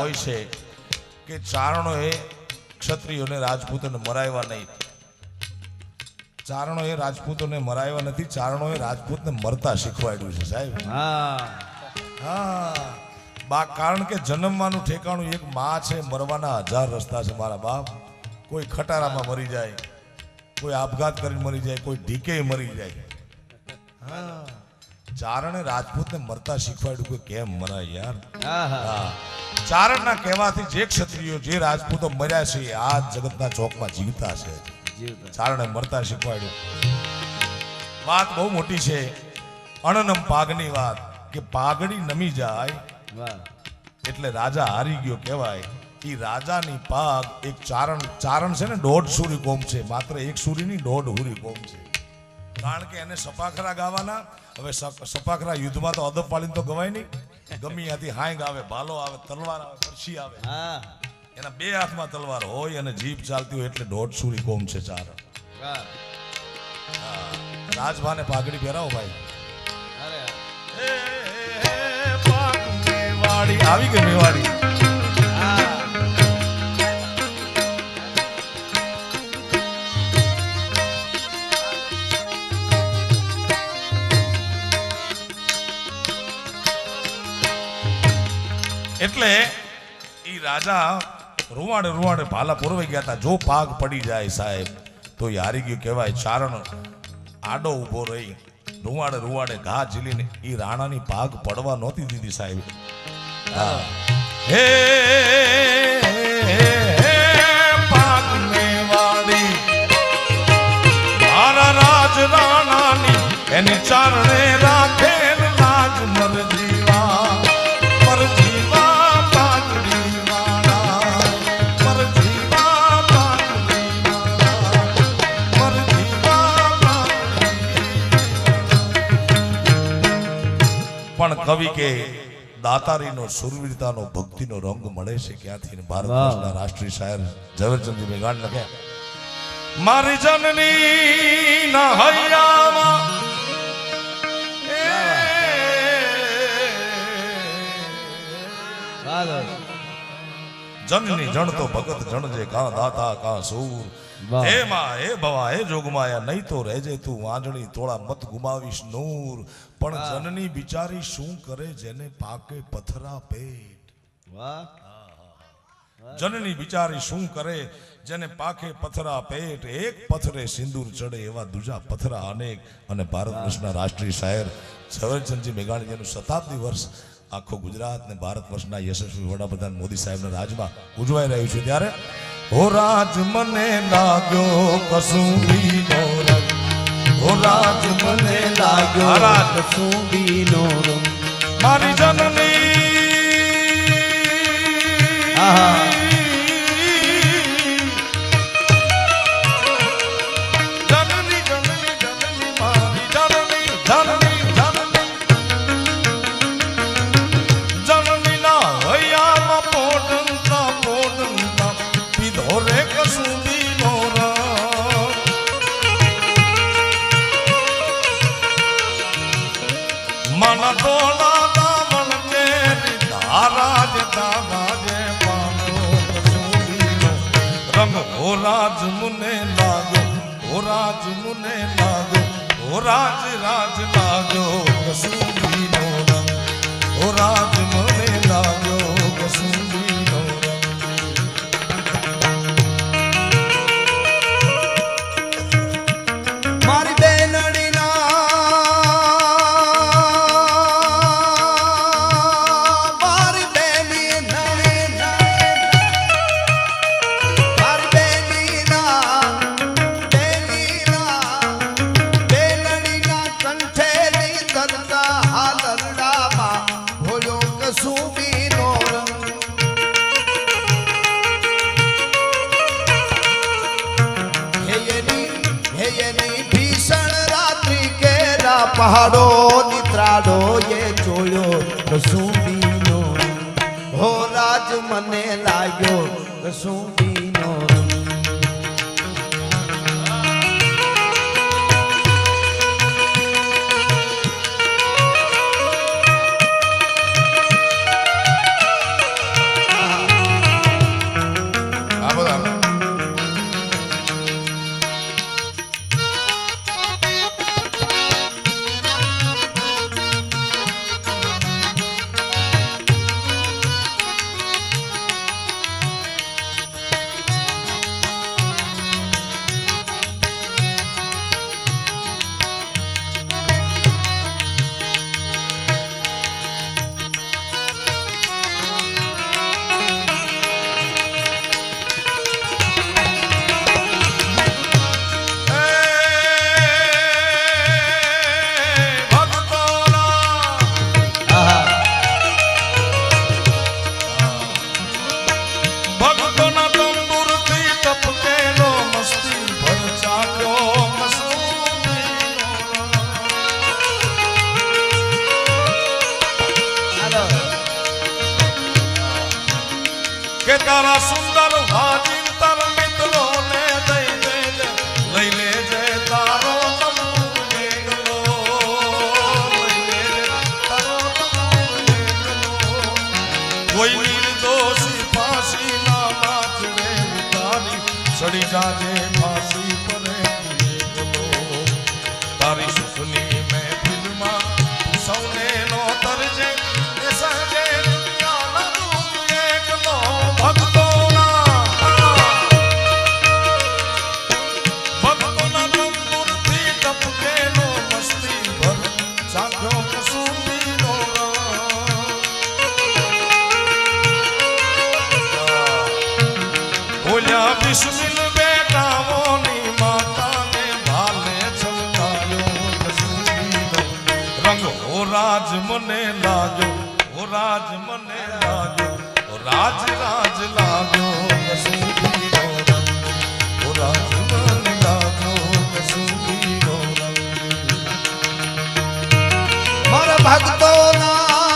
Speaker 1: હોય છે કે ચારણોએ ક્ષત્રિયોને રાજપૂતોને મરાવ્યા નહીં. ચારણોએ રાજપૂતોને મરાવ્યા નથી, ચારણોએ રાજપૂતને મરતા શીખવાડ્યું છે સાહેબ. હા, કારણ કે જન્મવાનું ઠેકાણું એક માં છે, મરવાના 1000 રસ્તા છે મારા બાપ. કોઈ ખટારામાં મરી જાય, કોઈ આપઘાત કરીને મરી જાય, કોઈ ઢીકે મરી જાય. હા, ચારણે રાજપૂતને મરતા શીખવાડ્યું કે કેમ મરાય યાર. હા, ચારણના કહેવાથી જે ક્ષત્રિયો જે રાજપૂતો મર્યા છે આ જગતના ચોકમાં જીવતા છે. ચારણે મરતા શીખવાડ્યું. વાત બહુ મોટી છે. અણનમ પાગની વાત કે પાઘડી નમી જાય એટલે રાજા હારી ગયો કહેવાય. એ રાજાની પાગ એક ચારણ છે ને 1.5 સૂરી કોમ છે, માત્ર એક સૂરીની 1.5 હુરી કોમ છે. કારણ કે એને સપાખરા ગાવાના. હવે સપાખરા યુદ્ધમાં તો અદબ પાડીને તો ગવાય નહીં. ગમી ત્યાંથી હાંગ આવે, ભાલો આવે, તલવાર આવે, કરશી આવે. એના 2 હાથમાં તલવાર હોય અને જીભ ચાલતી હોય એટલે 1.5 સૂરી કોમ છે ચારણ. રાજભાને પાઘડી પહેરાવો ભાઈ. મેવાડી આવી ગઈ મેવાડી. એટલે ઈ રાજા રૂવાડે ભાલા પૂરવાઈ ગયા હતા. જો પાગ પડી જાય સાહેબ તો એ હારી ગયું કહેવાય. ચારણ આડો ઊભો રહી રૂવાડે ઘા ઝીલીને ઈ રાણાની પાગ પડવા નહોતી દીધી સાહેબ. હે પાગ મેવાડી મારા રાજ રાણાની એની ચારણે રાખે લાજ મરજીવા કવિ કે દાતારીનો સુરવીરતાનો ભક્તિનો રંગ મળે છે ક્યાંથી ને ભારત
Speaker 2: વાહ.
Speaker 1: વર્ષના રાષ્ટ્રીય શાયર ઝવેરચંદ મેઘાણી લખ્યા મારી જનની ના હૈયામાં જનની જણ તો ભગત જણ જે કા દાતા કા સૂર
Speaker 2: વાહ.
Speaker 1: હે માં હે ભવા હે જોગમાયા નહીં તો રહેજે તું વાંજણી તોળા મત ગુમાવીશ નૂર પણ જનની બિચારી શું કરે જેને પાકે પથરા પેટ
Speaker 2: વાહ
Speaker 1: જનની બિચારી શું કરે જેને પાકે પથરા પેટ એક પથરે સિંદૂર ચડે એવા દુજા પથરા અનેક અને ભારત વર્ષના રાષ્ટ્રીય શાયર ઝવેરચંદજી મેઘાણી જેનું શતાબ્દી વર્ષ આખો ગુજરાત ને ભારત વર્ષના યશસ્વી વડાપ્રધાન મોદી સાહેબના રાજમાં ઉજવાઈ રહ્યું છે ત્યારે હો રાજ મને લાગ્યો કસુંબીનો રંગ હો રાજ મને લાગ્યો રાજ
Speaker 2: કસુંબીનો રંગ
Speaker 1: મારી જનની
Speaker 2: આહા
Speaker 1: જનની જનની જનની મારી જનની જનની જનની જનની ના હૈયામાં પોડંતા પીધો રે કસુંબીનો રંગ મન તોલા દામણ કે ધારા જ દાદા જે પાનો કસુંબીનો રંગ હો રાજ મુને લાગ્યો હો રાજ મુને લાગ્યો હો રાજ રાજ લાગ્યો કસુંબીનો રંગ હો રાજ મને લાગ્યો કસુંબીનો રંગ
Speaker 2: મારી બેનડીના મારી બેની નળી મારી બેનીના બેનડીના કંઠેલી દરદા હાલરડામાં ભોળ્યો કસુંબીનો રંગ હેયની ભીષણ રાત્રિ કેરા પહાડો નિત્રાડો એ જોયો કસુંબીનો રંગ. હો રાજ મને લાગ્યો કસુંબીનો રંગ.
Speaker 1: આ બધા ભક્તોના તંબુરથી ટપકેલો મસ્તી ભર ચાલ્યો કસુંબીનો રંગ. કે તારા સુંદર ભાજિંતર મિત્રોને દઈ દેજે લઈ લેજે તારો તંબુ એકલો લઈ લેજે તારો તંબુ એકલો કોઈ નિર્દોષી ફાંસી ના નાચડે ઉતારી ચડી જાજે ફાંસી પરે એકલો તારી સુખની મહેફિલમાં સૌને નો તરજે એ સહજે દુનિયાના દુઃખ એકલો ભક્તોના તંબુરથી ટપકેલો મસ્તી ભર ચાખ્યો કસુંબીનો રંગ. બોલ્યા બિસ્મિલ બેટાઓની માતાને ભાલે છલકાયો કસુંબીનો રંગ. હો રાજ મને લાગ્યો હો રાજ મને લાગ્યો હો રાજ રાજ લાગ્યો કસુંબીનો રંગ. હો રાજ મને લાગ્યો કસુંબીનો રંગ.
Speaker 2: મારા ભક્તોના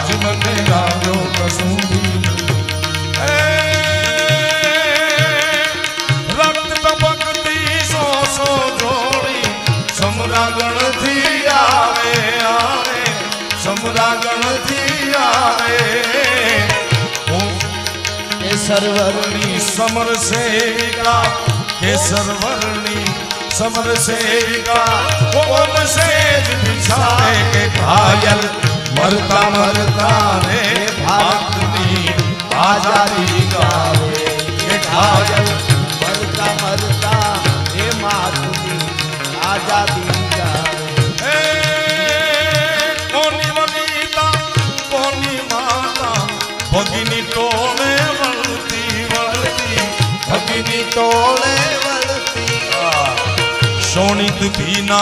Speaker 1: आज મને આવ્યો કસૂરી રક્ત ટપકતી સોસો જોડી સમરાગણથી આવે આવે સમરાગણથી આવે
Speaker 2: કેસરવર્ણી
Speaker 1: समर सेविका केसरवर्णी समर सेविका कौन सेज बिछाए के घायल मरता मरता रे भारतनी आजादी गावे के घायल
Speaker 2: મરતા મરતા હે માતની આઝાદી ગાવે
Speaker 1: कोनी वनीता कोनी माता भगिनी टोले वळती वळती
Speaker 2: ભગની ટોળે વળતી
Speaker 1: शोणित भीना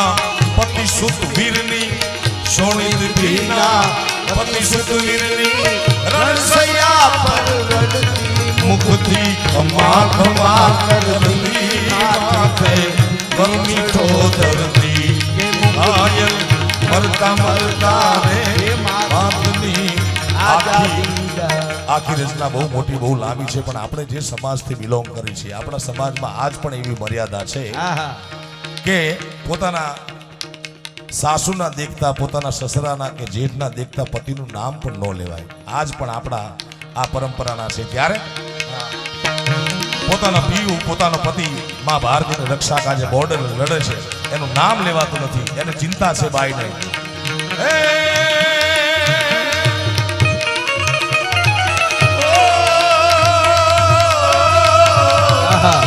Speaker 1: पति सुत वीरनी शोणित भीना पति सुत वीरनी
Speaker 2: રણસૈયા પર રડતી
Speaker 1: मुखथी खमा खमा करती माथे गर्मी ठो धरती घायल मरता मरता रे मातनी आखी
Speaker 2: આઝાદી ગાવે
Speaker 1: આખી રચના બહુ મોટી બહુ લાંબી છે પણ આપણે જે સમાજથી બિલોંગ કરી છીએ આપણા સમાજમાં આજ પણ એવી મર્યાદા છે
Speaker 2: આહા
Speaker 1: કે પોતાના સાસુના દેખતા પોતાના સસરાના કે જેઠના દેખતા પતિનું નામ પણ ન લેવાય આજ પણ આપણા આ પરંપરાના છે ત્યારે પોતાના પીયુ પોતાનો પતિ માં ભારતીની રક્ષા કાજે બોર્ડર લડે છે એનું નામ લેવાતું નથી એને ચિંતા છે બાઈને
Speaker 2: આહા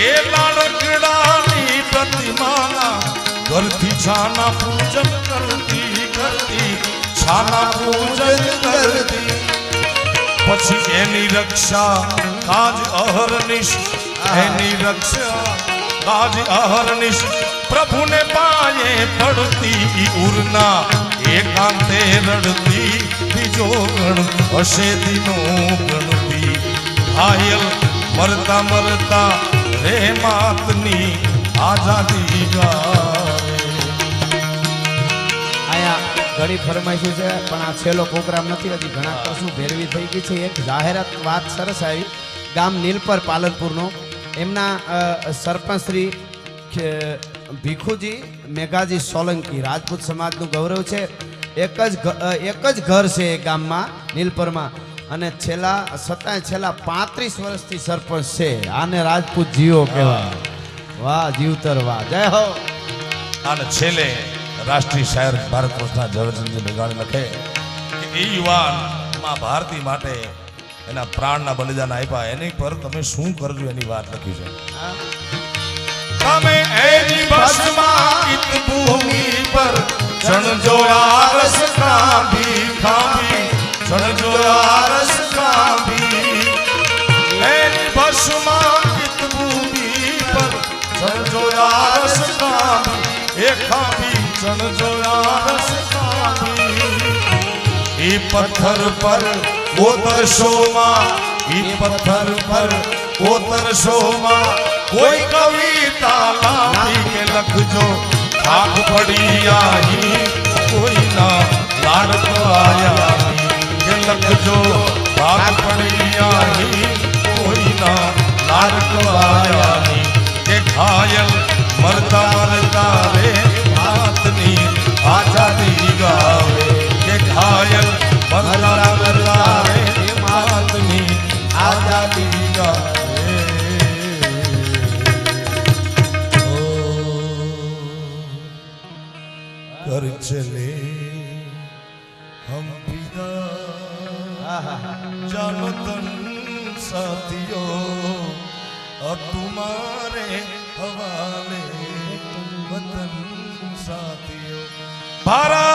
Speaker 1: એ લાડકડાની પ્રતિમાના ઘરથી છાના પૂજન કરતી કરતી છાના પૂજન કરતી પછી એની રક્ષા કાજ અહર્નિશ એની રક્ષા કાજ અહર્નિશ પ્રભુને પાયે પડતી ઉરના એકાંતે રડતી બીજો ગણ હશે દિનો ગણતી ઘાયલ મરતા મરતા રે માતની આઝાદી ગાવે
Speaker 2: અહીંયા ઘણી ફરમાઈશું છે પણ આ છેલ્લો પ્રોગ્રામ નથી હજી ઘણા કશું ભેરવી થઈ ગઈ છે એક જાહેરાત વાત સરસ આવી ગામ નીલપર પાલનપુરનો એમના સરપંચ શ્રી ભીખુજી મેઘાજી સોલંકી રાજપૂત સમાજનું ગૌરવ છે એક જ ઘર છે એ ગામમાં નીલપરમાં અને છેલ્લા 35 વર્ષથી સરપંચ છે આને રાજપૂત જીવો કહેવાય વાહ જીવતર વાહ જય હો
Speaker 1: અને છેલ્લે રાષ્ટ્રીય શાયર ભારત વર્ષના ઝવેરચંદજી મેઘાણી લખે કે એ યુવાન માં ભારતી માટે એના પ્રાણના બલિદાન આપ્યા એની પર તમે શું કરજો એની વાત લખી છે તમે એની ભસ્માકિત ભૂમિ પર ચણજો આરસ કાંભી કાંભી ચણજો આરસ કાંભી એની ભસ્માકિત ભૂમિ પર ચણજો આરસ કાંભી એ કાંભી ચણજો આરસ કાંભી એ પથ્થર પર ઓતરશોમાં એ પથ્થર પર ઓતરશોમાં કોઈ કવિતા લાંબી કે લખજો ખાક પડી આહી કોઈના લાડકો આયા કે લખજો ખાક પડી આહી કોઈના લાડકો આયા કે ઘાયલ મરતા મરતા રે હાથની આઝાદી ગાવે કે ઘાયલ મરતા મરતા રે હાથની આઝાદી ગાવે कर चले हम पिता जानो तन साथियों अब तुम्हारे हवाले वतन साथियों भारत